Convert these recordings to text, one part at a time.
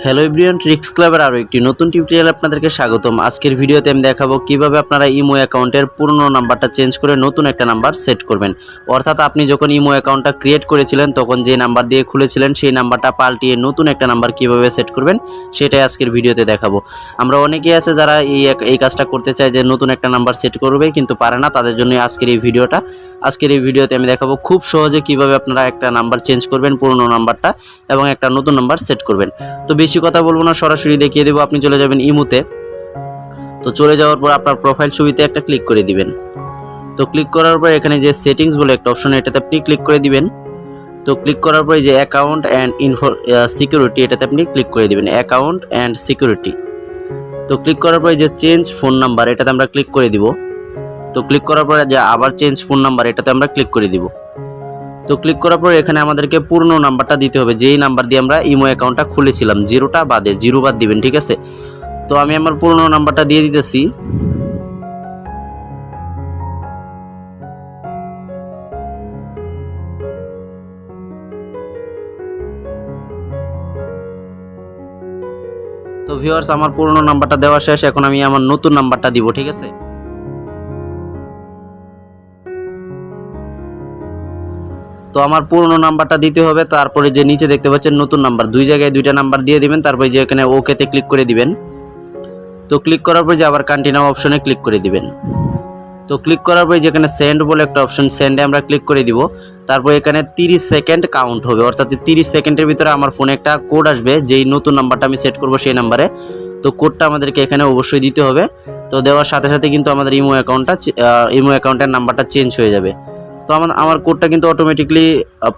Hello everyone, tricks ক্লাবের আরও একটি নতুন টিউটোরিয়াল আপনাদেরকে স্বাগতম। আজকের ভিডিওতে আমি দেখাবো কিভাবে আপনারা ইমো অ্যাকাউন্টের পুরনো নাম্বারটা চেঞ্জ করে নতুন একটা নাম্বার সেট করবেন। অর্থাৎ আপনি যখন ইমো অ্যাকাউন্টটা ক্রিয়েট করেছিলেন তখন যে নাম্বার দিয়ে খুলেছিলেন সেই নাম্বারটা পাল্টিয়ে নতুন একটা নাম্বার কিভাবে সেট করবেন সেটাই আজকের ভিডিওতে দেখাবো। আমরা অনেকেই আছে যারা এই কাজটা করতে চায় যে নতুন একটা নাম্বার সেট করবে কিন্তু পারে না, তাদের জন্য আজকের এই ভিডিওটা। আজকের এই ভিডিওতে আমি দেখাবো খুব সহজে কিভাবে আপনারা একটা নাম্বার চেঞ্জ করবেন, পুরনো নাম্বারটা, এবং একটা নতুন নাম্বার সেট করবেন। তো বেশি কথা বলবো না, সরাসরি দেখিয়ে দেবো। আপনি চলে যাবেন ইমোতে। তো চলে যাওয়ার পর আপনার প্রোফাইল ছবিতে একটা ক্লিক করে দিবেন। তো ক্লিক করার পর এখানে যে সেটিংস বলে একটা অপশন, এটাতে আপনি ক্লিক করে দিবেন। তো ক্লিক করার পরে যে অ্যাকাউন্ট অ্যান্ড সিকিউরিটি, এটাতে আপনি ক্লিক করে দিবেন, অ্যাকাউন্ট অ্যান্ড সিকিউরিটি। তো ক্লিক করার পরে যে চেঞ্জ ফোন নাম্বার, এটাতে আমরা ক্লিক করে দিব। তো ক্লিক করার পরে যে আবার চেঞ্জ ফোন নাম্বার, এটাতে আমরা ক্লিক করে দিব। তো ক্লিক করার পর এখানে আমাদেরকে পুরনো নাম্বারটা দিতে হবে, যেই নাম্বার দিয়ে আমরা ইমো অ্যাকাউন্টটা খুলেছিলাম, জিরোটা বাদে, জিরো বাদ দিবেন, ঠিক আছে? তো আমি আমার পুরনো নাম্বারটা দিয়ে দিতেছি। তো ভিউয়ার্স, আমার পুরনো নাম্বারটা দেওয়া শেষ, এখন আমি আমার নতুন নাম্বারটা দিব, ঠিক আছে? তো আমার পুরনো নাম্বারটা দিতে হবে, তারপরে যে নিচে দেখতে পাচ্ছেন নতুন নাম্বার, দুই জায়গায় দুইটা নাম্বার দিয়ে দিবেন, তারপরে যে এখানে ওকেতে ক্লিক করে দিবেন। তো ক্লিক করার পরে যে আবার কন্টিনিউ অপশনে ক্লিক করে দিবেন। তো ক্লিক করার পরে যেখানে সেন্ড বলে একটা অপশন, সেন্ডে আমরা ক্লিক করে দিব। তারপর এখানে 30 সেকেন্ড কাউন্ট হবে, অর্থাৎ 30 সেকেন্ডের ভিতরে আমার ফোনে একটা কোড আসবে, যেই নতুন নাম্বারটা আমি সেট করব সেই নাম্বারে। তো কোডটা আমাদেরকে এখানে অবশ্যই দিতে হবে। তো দেওয়ার সাথে সাথে কিন্তু আমাদের ইমো অ্যাকাউন্টের নাম্বারটা চেঞ্জ হয়ে যাবে। তো আমার কোডটা কিন্তু অটোমেটিকলি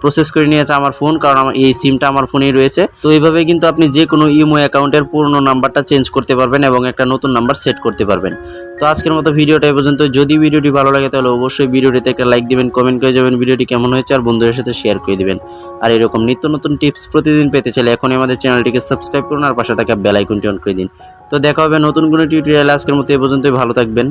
প্রসেস করে নিয়েছে আমার ফোন, কারণ আমার এই সিমটা আমার ফোনেই রয়েছে। তো এইভাবে কিন্তু আপনি যে কোনো ইমো অ্যাকাউন্টের পুরনো নাম্বারটা চেঞ্জ করতে পারবেন এবং একটা নতুন নাম্বার সেট করতে পারবেন। তো আজকের মতো ভিডিওটা এই পর্যন্ত। যদি ভিডিওটি ভালো লাগে তাহলে অবশ্যই ভিডিওটিতে একটা লাইক দিবেন, কমেন্ট করে যাবেন ভিডিওটি কেমন হয়েছে, আর বন্ধুদের সাথে শেয়ার করে দিবেন। আর এরকম নিত্য নতুন টিপস প্রতিদিন পেতে চাইলে এখনই আমাদের চ্যানেলটিকে সাবস্ক্রাইব করুন আর পাশে থাকা বেল আইকনটি অন করে দিন। তো দেখা হবে নতুন কোনো টিউটোরিয়ালে। আজকের মতো এই পর্যন্তই, ভালো থাকবেন।